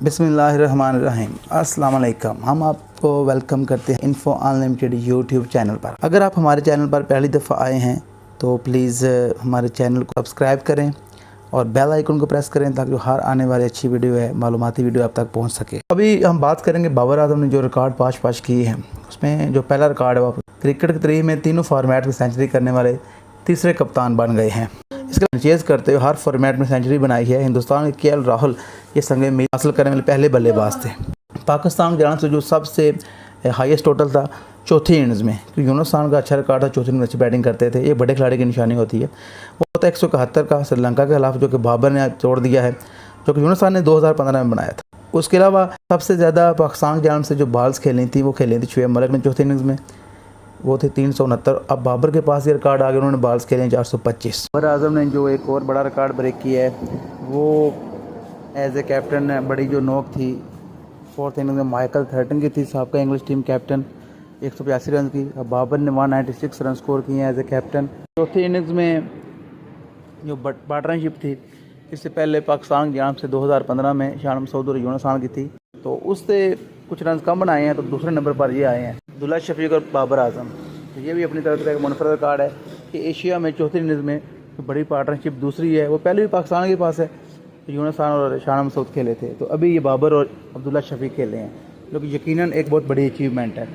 बिस्मिल्लाहिर्रहमानिर्रहीम। अस्सलाम वालेकुम। हम आपको वेलकम करते हैं इन्फो अनलिमिटेड यूट्यूब चैनल पर। अगर आप हमारे चैनल पर पहली दफ़ा आए हैं तो प्लीज़ हमारे चैनल को सब्सक्राइब करें और बेल आइकन को प्रेस करें ताकि हर आने वाली अच्छी वीडियो है, मालूमाती वीडियो आप तक पहुंच सके। अभी हम बात करेंगे बाबर आजम ने जो रिकॉर्ड पाश किए हैं, उसमें जो पहला रिकॉर्ड है वो क्रिकेट की तारीख में तीनों फॉर्मेट में सेंचुरी करने वाले तीसरे कप्तान बन गए हैं। इसके चेज़ करते हुए हर फॉर्मेट में सेंचुरी बनाई है। हिंदुस्तान के केएल राहुल ये संगे में हासिल करने वाले पहले बल्लेबाज थे। पाकिस्तान के जान से जो सबसे हाईएस्ट टोटल था चौथी इनिंग्स में, क्योंकि यूनुस खान का अच्छा रिकॉर्ड था, चौथी इनिंग्स अच्छी बैटिंग करते थे। ये बड़े खिलाड़ी की निशानी होती है। वो था 171 का श्रीलंका के खिलाफ, जो कि बाबर ने तोड़ दिया है, जो कि यूनुस खान ने 2015 में बनाया था। उसके अलावा सबसे ज़्यादा पाकिस्तान की जानिब से जो बॉल्स खेली थी वो खेली थी शुएब मलिक ने चौथी इनिंग्स में, वो थे 369। अब बाबर के पास ये रिकॉर्ड आ गया, उन्होंने बॉल्स खेले 425। बाबर आजम ने जो एक और बड़ा रिकॉर्ड ब्रेक किया है वो एज ए कैप्टन बड़ी जो नोक थी फोर्थ इनिंग्स में माइकल थर्टन की थी, सबका इंग्लिश टीम कैप्टन, 185 रन की। अब बाबर ने 196 रन स्कोर किए हैं एज ए कैप्टन। चौथी इनिंग्स में जो पार्टनरशिप थी, इससे पहले पाकिस्तान की जानिब से 2015 में शान मसूद और यूनुस खान की थी, तो उससे कुछ रन कम बनाए हैं, तो दूसरे नंबर पर ये आए हैं अब्दुल्ला शफीक और बाबर आजम। तो ये भी अपनी तरफ का एक मुनफरद रिकॉर्ड है कि एशिया में चौथी इनिंग्स में जो बड़ी पार्टनरशिप दूसरी है, वो पहले भी पाकिस्तान के पास है। यूनुस खान और शान मसूद खेले थे, तो अभी ये बाबर और अब्दुल्ला शफीक खेले हैं, जो कि यकीनन एक बहुत बड़ी अचीवमेंट है।